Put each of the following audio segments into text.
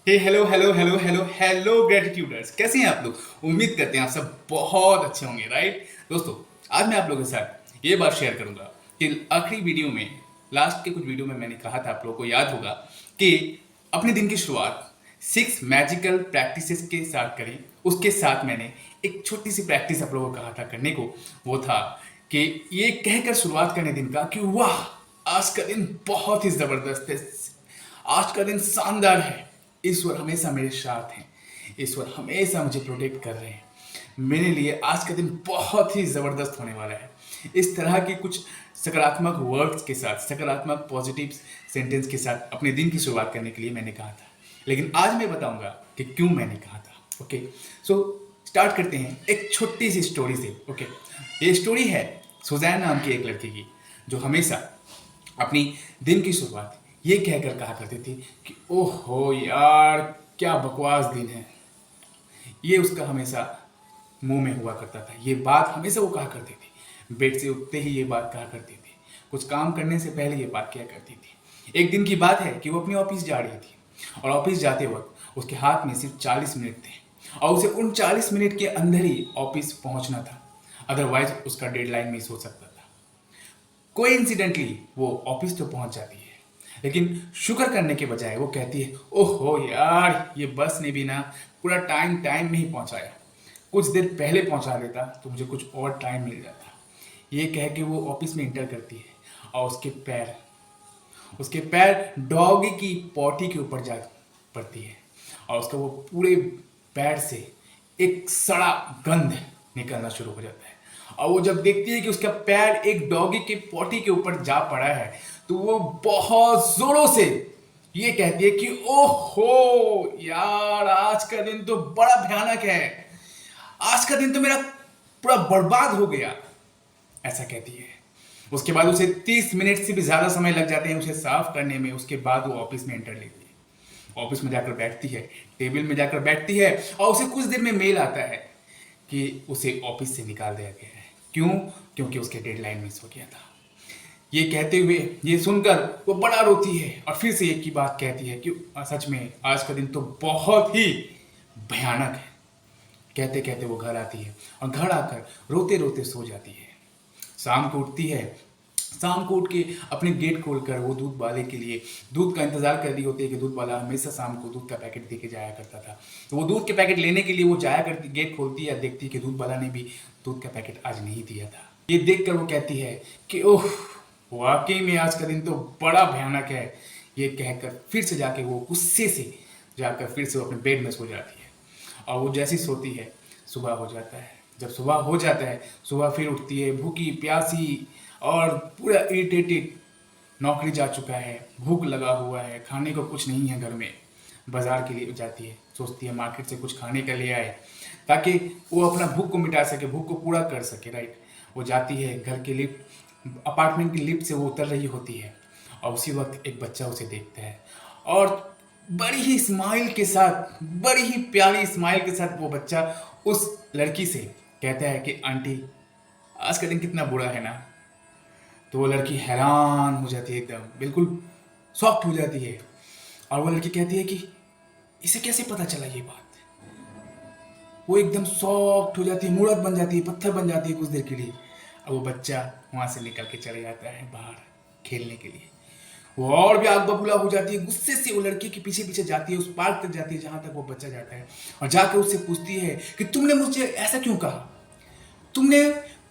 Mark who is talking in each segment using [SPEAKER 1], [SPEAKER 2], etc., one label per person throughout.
[SPEAKER 1] हे hello hello hello hello hello gratituders, कैसे हैं आप लोग। उम्मीद करते हैं आप सब बहुत अच्छे होंगे, राइट। दोस्तों, आज मैं आप लोगों के साथ ये बात शेयर करूंगा कि आखिरी वीडियो में, लास्ट के कुछ वीडियो में मैंने कहा था, आप लोगों को याद होगा कि अपने दिन की शुरुआत 6 मैजिकल प्रैक्टिसेस के साथ करें। उसके साथ मैंने एक छोटी सी प्रैक्टिस आप लोगों को कहा था करने को। वो था कि ये कहकर शुरुआत करने दिन का कि वाह, आज का दिन बहुत ही जबरदस्त है, आज का दिन शानदार है। ईश्वर हमेशा मेरे साथ हैं, ईश्वर हमेशा मुझे प्रोटेक्ट कर रहे हैं। मेरे लिए आज का दिन बहुत ही ज़बरदस्त होने वाला है। इस तरह के कुछ सकारात्मक वर्ड्स के साथ, सकारात्मक पॉजिटिव सेंटेंस के साथ अपने दिन की शुरुआत करने के लिए मैंने कहा था। लेकिन आज मैं बताऊंगा कि क्यों मैंने कहा था। ओके, सो स्टार्ट करते हैं एक छोटी सी स्टोरी से। ओके, ये स्टोरी है सुजैन नाम की एक लड़की की, जो हमेशा अपनी दिन की शुरुआत ये कहकर कहा करती थी कि ओहो यार, क्या बकवास दिन है। ये उसका हमेशा मुंह में हुआ करता था, ये बात हमेशा वो कहा करती थी। बेड से उठते ही ये बात कहा करती थी, कुछ काम करने से पहले ये बात किया करती थी। एक दिन की बात है कि वो अपनी ऑफिस जा रही थी, और ऑफिस जाते वक्त उसके हाथ में सिर्फ 40 मिनट थे, और उसे उन 40 मिनट के अंदर ही ऑफिस पहुंचना था, अदरवाइज उसका डेडलाइन मिस हो सकता था। कोइंसिडेंटली वो ऑफिस तो पहुंच जाती है, लेकिन शुक्र करने के बजाय वो कहती है ओहो यार, ये बस ने भी ना पूरा टाइम टाइम में ही पहुंचाया। कुछ देर पहले पहुंचा देता तो मुझे कुछ और टाइम मिल जाता। ये कह के वो ऑफिस में इंटर करती है, और उसके पैर डॉगी की पॉटी के ऊपर जा पड़ती है, और उसका वो पूरे पैर से एक सड़ा गंध निकलना शुरू हो जाता है। और वो जब देखती है कि उसका पैर एक डॉगी के पॉटी के ऊपर जा पड़ा है, तो वो बहुत जोरों से ये कहती है कि ओहो यार, आज का दिन तो बड़ा भयानक है, आज का दिन तो मेरा पूरा बर्बाद हो गया, ऐसा कहती है। उसके बाद उसे 30 मिनट से भी ज्यादा समय लग जाते हैं उसे साफ करने में। उसके बाद वो ऑफिस में एंटर लेती है, ऑफिस में जाकर बैठती है, टेबल में जाकर बैठती है, और उसे कुछ देर में मेल आता है कि उसे ऑफिस से निकाल दिया गया है। क्यों? क्योंकि उसके डेडलाइन मिस हो गया था। ये कहते हुए, ये सुनकर वो बड़ा रोती है, और फिर से एक ही बात कहती है कि सच में आज का दिन तो बहुत ही भयानक है। कहते कहते वो घर आती है, और घर आकर रोते रोते सो जाती है। शाम को उठती है, शाम को उठ के अपने गेट खोलकर वो दूध वाले के लिए दूध का इंतजार कर रही होती है कि दूध वाला हमेशा शाम को दूध का पैकेट दे के जाया करता था। तो वो दूध के पैकेट लेने के लिए वो जाया करती, गेट खोलती है, देखती है कि दूध वाला ने भी दूध का पैकेट आज नहीं दिया था। ये देखकर वो कहती है कि ओह, वाकई में आज का दिन तो बड़ा भयानक है। ये कहकर फिर से जाके वो गुस्से से जाकर फिर से वो अपने बेड में सो जाती है, और वो जैसी सोती है सुबह हो जाता है। जब सुबह हो जाता है, सुबह फिर उठती है भूखी प्यासी और पूरा इरिटेटेड। नौकरी जा चुका है, भूख लगा हुआ है, खाने को कुछ नहीं है घर में। बाजार के लिए जाती है, सोचती है मार्केट से कुछ खाने का ले आए, ताकि वो अपना भूख को मिटा सके, भूख को पूरा कर सके, राइट। वो जाती है घर की लिफ्ट, अपार्टमेंट की लिफ्ट से वो उतर रही होती है, और उसी वक्त एक बच्चा उसे देखता है, और बड़ी ही स्माइल के साथ, बड़ी ही प्यारी स्माइल के साथ वो बच्चा उस लड़की से कहता है कि आंटी, आज का दिन कितना बुरा है ना। तो वो लड़की हैरान हो जाती है, एकदम बिल्कुल शॉक्ड हो जाती है, और वो लड़की कहती है कि इसे कैसे पता चला ये बात। वो एकदम सॉफ्ट हो जाती है, मूर्त बन जाती है, पत्थर बन जाती है कुछ देर के लिए। अब वो बच्चा वहां से निकल के चले जाता है बाहर खेलने के लिए। वो और भी आग बबूला हो जाती है, गुस्से से वो लड़की के पीछे पीछे जाती है, उस पार्क तक जाती है जहां तक वो बच्चा जाता है, और जाकर उससे पूछती है कि तुमने मुझे ऐसा क्यों कहा, तुमने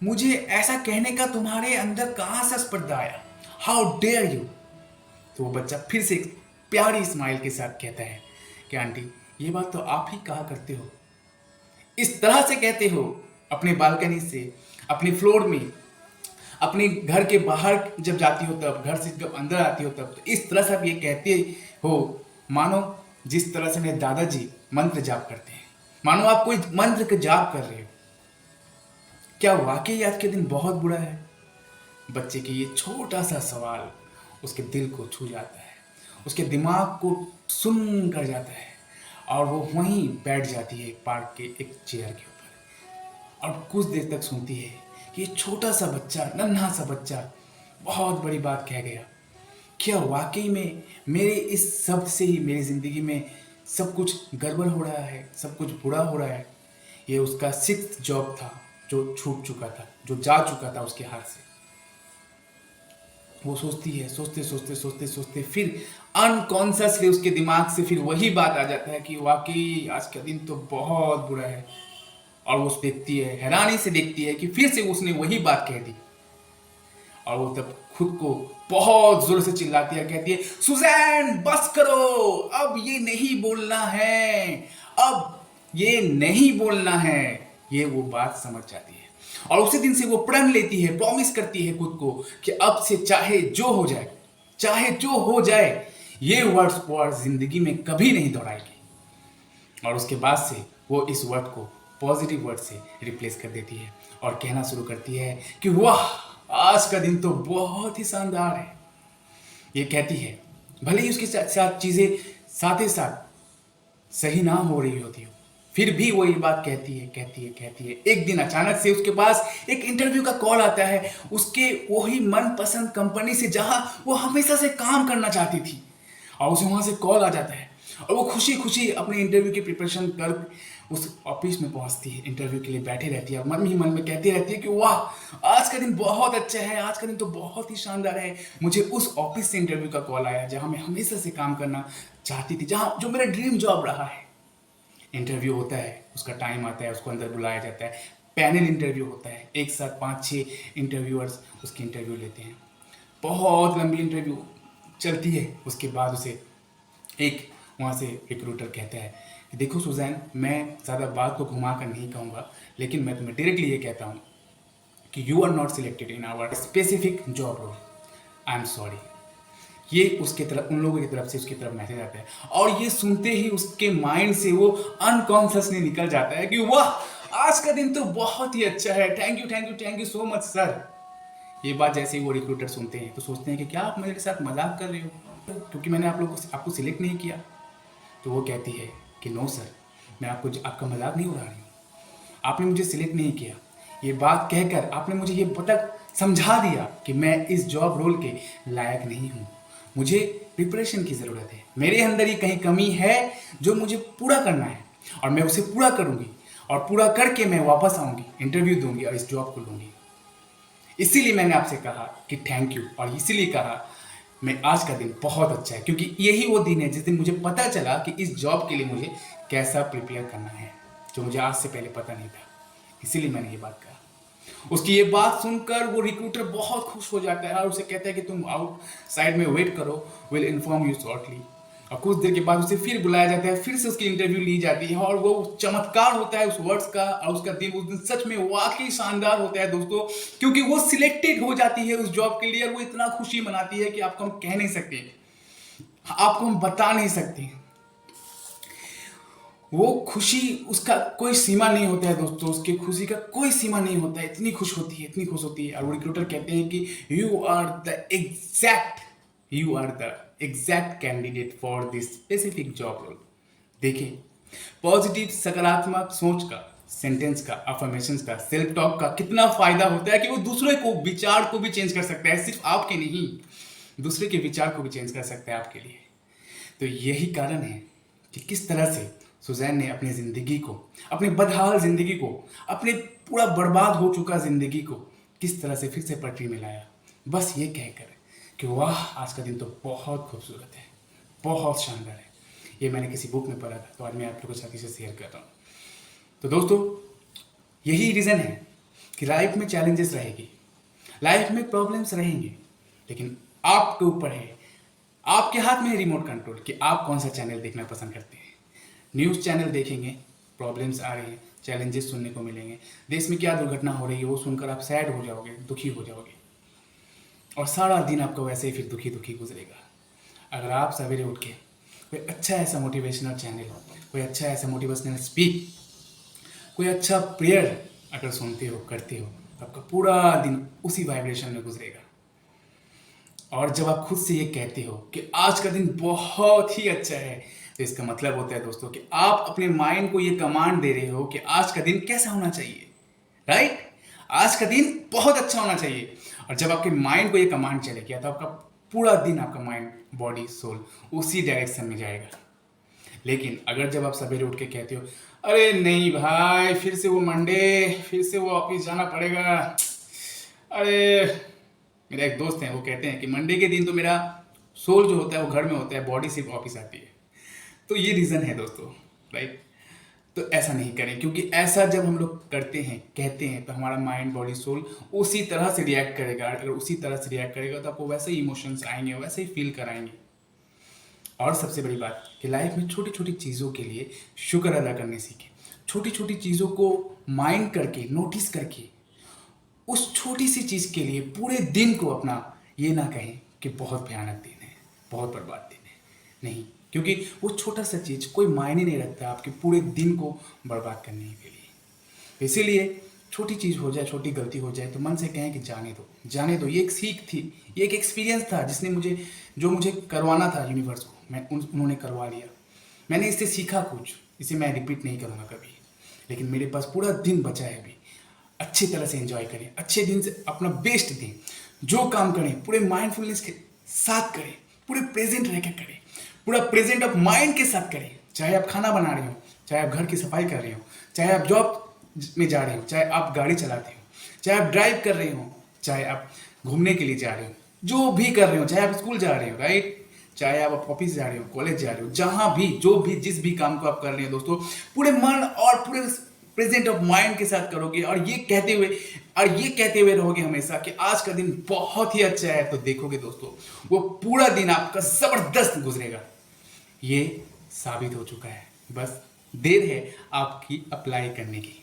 [SPEAKER 1] मुझे ऐसा कहने का तुम्हारे अंदर कहां से स्पर्धा आया, हाउ डेयर यू। तो वो बच्चा फिर से एक प्यारी स्माइल के साथ कहता है कि आंटी, ये बात तो आप ही कहा करते हो, इस तरह से कहते हो अपने बालकनी से, अपने फ्लोर में, अपने घर के बाहर जब जाती हो तब, घर से जब अंदर आती हो तब, तो इस तरह से आप ये कहते हो मानो जिस तरह से मेरे दादाजी मंत्र जाप करते हैं, मानो आप कोई मंत्र का जाप कर रहे हो। क्या वाकई आज के दिन बहुत बुरा है? बच्चे के ये छोटा सा सवाल उसके दिल को छू जाता है, उसके दिमाग को सुन कर जाता है, और वो वहीं बैठ जाती है पार्क के एक चेयर के ऊपर, और कुछ देर तक सुनती है कि ये छोटा सा बच्चा, नन्हा सा बच्चा बहुत बड़ी बात कह गया। क्या वाकई में मेरे इस शब्द से ही मेरी ज़िंदगी में सब कुछ गड़बड़ हो रहा है, सब कुछ बुरा हो रहा है। ये उसका 6th जॉब था जो छूट चुका था, जो जा चुका था उसके हाथ से। वो सोचती है, सोचते सोचते सोचते सोचते फिर अनकॉन्शियसली उसके दिमाग से फिर वही बात आ जाता है कि वाकई आज का दिन तो बहुत बुरा है। और वो देखती है, हैरानी से देखती है कि फिर से उसने वही बात कह दी। और वो तब खुद को बहुत जोर से चिल्लाती है, कहती है, सुजैन बस करो, अब ये नहीं बोलना है, अब ये नहीं बोलना है। ये वो बात समझ जाती है और उसी दिन से वो प्रण लेती है, प्रॉमिस करती है खुद को कि अब से चाहे जो हो जाए, चाहे जो हो जाए, ये वर्ड्स वो जिंदगी में कभी नहीं दोहराएगी। और उसके बाद से वो इस वर्ड को पॉजिटिव वर्ड से रिप्लेस कर देती है और कहना शुरू करती है कि वाह, आज का दिन तो बहुत ही शानदार है। ये कहती है, भले ही उसके साथ चीजें साथ ही साथ सही ना हो रही होती हो, फिर भी वो ये बात कहती है, कहती है, कहती है। एक दिन अचानक से उसके पास एक इंटरव्यू का कॉल आता है, उसके वही मनपसंद कंपनी से जहां वो हमेशा से काम करना चाहती थी। और उसे वहां से कॉल आ जाता है और वो खुशी खुशी अपने इंटरव्यू की प्रिपरेशन कर उस ऑफिस में पहुंचती है, इंटरव्यू के लिए बैठी रहती है और मन ही मन में कहती रहती है कि वाह, आज का दिन बहुत अच्छा है, आज का दिन तो बहुत ही शानदार है। मुझे उस ऑफिस से इंटरव्यू का कॉल आया जहां मैं हमेशा से काम करना चाहती थी, जहां जो मेरा ड्रीम जॉब रहा है। इंटरव्यू होता है, उसका टाइम आता है, उसको अंदर बुलाया जाता है, पैनल इंटरव्यू होता है, एक साथ 5-6 इंटरव्यूअर्स उसकी इंटरव्यू लेते हैं। बहुत लंबी इंटरव्यू चलती है। उसके बाद उसे एक वहाँ से रिक्रूटर कहता है कि देखो सुजैन, मैं ज़्यादा बात को घुमा कर नहीं कहूँगा, लेकिन मैं तुम्हें डायरेक्टली ये कहता हूँ कि you are not selected in our specific job role, I am sorry. ये उसके तरफ, उन लोगों की तरफ से उसकी तरफ मैसेज आता है और ये सुनते ही उसके माइंड से वो अनकॉन्शियसली निकल जाता है कि वाह, आज का दिन तो बहुत ही अच्छा है, thank you thank you thank you so much sir. ये बात जैसे ही वो रिक्रूटर सुनते हैं तो सोचते हैं कि क्या आप मेरे साथ मजाक कर रहे हो, क्योंकि मैंने आप लोगों को आपको सिलेक्ट नहीं किया। तो वो कहती है कि नो सर, मैं आपका मजाक नहीं उड़ा रही हूँ, आपने मुझे सिलेक्ट नहीं किया। ये बात कहकर आपने मुझे ये तक समझा दिया कि मैं इस जॉब रोल के लायक नहीं हूँ। मुझे प्रिपरेशन की ज़रूरत है, मेरे अंदर ही कहीं कमी है जो मुझे पूरा करना है और मैं उसे पूरा करूँगी और पूरा करके मैं वापस आऊँगी, इंटरव्यू दूंगी और इस जॉब को लूँगी। इसीलिए मैंने आपसे कहा कि थैंक यू, और इसीलिए कहा मैं आज का दिन बहुत अच्छा है, क्योंकि यही वो दिन है जिस दिन मुझे पता चला कि इस जॉब के लिए मुझे कैसा प्रिपेयर करना है, जो मुझे आज से पहले पता नहीं था। इसीलिए मैंने ये बात कहा। उसकी ये बात सुनकर वो रिक्रूटर बहुत खुश हो जाता है और उसे कहता है कि तुम आउट साइड में वेट करो, विल इन्फॉर्म यू शॉर्टली। और कुछ देर के बाद उसे फिर बुलाया जाता है, फिर से उसकी इंटरव्यू ली जाती है और वो चमत्कार होता है उस वर्ड्स का, और उसका दिन उस दिन सच में वाकई शानदार होता है दोस्तों, क्योंकि वो सिलेक्टेड हो जाती है उस जॉब के लिए और वो इतना खुशी मनाती है कि आपको हम कह नहीं सकते, आपको हम बता नहीं सकते। वो खुशी, उसका कोई सीमा नहीं होता है दोस्तों, उसकी खुशी का कोई सीमा नहीं होता है, इतनी खुश होती है, इतनी खुश होती है। और वो रिक्रूटर कहते हैं कि you are the exact candidate for this specific job role. देखिए, पॉजिटिव सकारात्मक सोच का, सेंटेंस का, अफर्मेशंस का, सेल्फ टॉक का कितना फायदा होता है कि वो दूसरे को विचार को भी चेंज कर सकता है, सिर्फ आपके नहीं, दूसरे के विचार को भी चेंज कर सकता है आपके लिए। तो यही कारण है कि किस तरह से सुजैन ने अपनी ज़िंदगी को, अपनी बदहाल ज़िंदगी को, अपने पूरा बर्बाद हो चुका ज़िंदगी को किस तरह से फिर से पटरी में लाया, बस ये कहकर कि वाह, आज का दिन तो बहुत खूबसूरत है, बहुत शानदार है। ये मैंने किसी बुक में पढ़ा था, तो आज मैं आप लोगों के साथ इसे शेयर कर रहा हूँ। तो दोस्तों, यही रीज़न है कि लाइफ में चैलेंजेस रहेगी, लाइफ में प्रॉब्लम्स रहेंगे, लेकिन आपके ऊपर है, आपके हाथ में है रिमोट कंट्रोल कि आप कौन सा चैनल देखना पसंद करते हैं। न्यूज़ चैनल देखेंगे, प्रॉब्लम्स आ रही हैं, चैलेंजेस सुनने को मिलेंगे, देश में क्या दुर्घटना हो रही है वो सुनकर आप सैड हो जाओगे, दुखी हो जाओगे, और सारा दिन आपका वैसे ही फिर दुखी दुखी गुजरेगा। अगर आप सवेरे उठ के कोई अच्छा ऐसा मोटिवेशनल चैनल, कोई अच्छा ऐसा मोटिवेशनल स्पीक, कोई अच्छा प्रेयर अगर सुनते हो, करते हो, तो आपका पूरा दिन उसी वाइब्रेशन में गुजरेगा। और जब आप खुद से ये कहते हो कि आज का दिन बहुत ही अच्छा है, तो इसका मतलब होता है दोस्तों कि आप अपने माइंड को ये कमांड दे रहे हो कि आज का दिन कैसा होना चाहिए, राइट? आज का दिन बहुत अच्छा होना चाहिए। और जब आपके माइंड को ये कमांड चले गया तो आपका पूरा दिन, आपका माइंड, बॉडी, सोल उसी डायरेक्शन में जाएगा। लेकिन अगर जब आप सवेरे उठ के कहते हो अरे नहीं भाई फिर से वो मंडे, फिर से वो ऑफिस जाना पड़ेगा, अरे, मेरा एक दोस्त है वो कहते हैं कि मंडे के दिन तो मेरा सोल जो होता है वो घर में होता है, बॉडी सिर्फ ऑफिस आती है। तो ये रीज़न है दोस्तों, राइट। तो ऐसा नहीं करें, क्योंकि ऐसा जब हम लोग करते हैं, कहते हैं, तो हमारा माइंड बॉडी सोल उसी तरह से रिएक्ट करेगा। अगर उसी तरह से रिएक्ट करेगा तो आपको वैसे ही इमोशंस आएंगे, वैसे ही फील कराएंगे। और सबसे बड़ी बात कि लाइफ में छोटी छोटी चीज़ों के लिए शुक्र अदा करने सीखें। छोटी छोटी चीज़ों को माइंड करके, नोटिस करके, उस छोटी सी चीज़ के लिए पूरे दिन को अपना ये ना कहें कि बहुत भयानक दिन है, बहुत बर्बाद दिन है। नहीं, क्योंकि वो छोटा सा चीज़ कोई मायने नहीं रखता आपके पूरे दिन को बर्बाद करने के लिए। इसीलिए छोटी चीज़ हो जाए, छोटी गलती हो जाए तो मन से कहें कि जाने दो, जाने दो। ये एक सीख थी, ये एक एक्सपीरियंस था जिसने मुझे करवाना था यूनिवर्स को, उन्होंने करवा लिया। मैंने इससे सीखा कुछ, इसे मैं रिपीट नहीं करूँगा कभी। लेकिन मेरे पास पूरा दिन बचा है अभी, अच्छी तरह से एंजॉय करें, अच्छे दिन से अपना बेस्ट दें। जो काम करें पूरे माइंडफुलनेस के साथ करें, पूरे प्रेजेंट रह के करें, पूरा प्रेजेंट ऑफ माइंड के साथ करें। चाहे आप खाना बना रहे हो, चाहे आप घर की सफाई कर रहे हो, चाहे आप जॉब में जा रहे हो, चाहे आप गाड़ी चलाते हो, चाहे आप ड्राइव कर रहे हो, चाहे आप घूमने के लिए जा रहे हो, जो भी कर रहे हो, चाहे आप स्कूल जा रहे हो, राइट, चाहे आप ऑफिस जा रहे हो, कॉलेज जा रहे हो, जहां भी, जो भी, जिस भी काम को आप कर रहे हो दोस्तों, पूरे मन और पूरे प्रेजेंट ऑफ माइंड के साथ करोगे और ये कहते हुए रहोगे हमेशा कि आज का दिन बहुत ही अच्छा है, तो देखोगे दोस्तों वो पूरा दिन आपका जबरदस्त गुजरेगा। ये साबित हो चुका है, बस देर है आपकी अप्लाई करने की।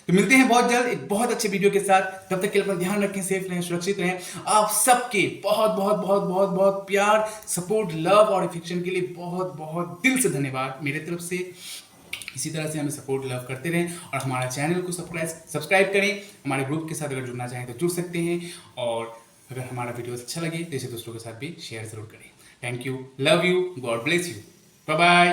[SPEAKER 1] तो मिलते हैं बहुत जल्द एक बहुत अच्छे वीडियो के साथ। तब तक के लिए अपना ध्यान रखें, सेफ रहें, सुरक्षित रहें। आप सबके बहुत बहुत बहुत बहुत बहुत प्यार, सपोर्ट, लव और अफेक्शन के लिए बहुत बहुत दिल से धन्यवाद मेरे तरफ से। इसी तरह से हमें सपोर्ट, लव करते रहें और हमारा चैनल को सब्सक्राइब करें। हमारे ग्रुप के साथ अगर जुड़ना चाहें तो जुड़ सकते हैं, और अगर हमारा वीडियो अच्छा लगे तो इसे दूसरों के साथ भी शेयर ज़रूर करें। Thank you, love you, God bless you, bye bye.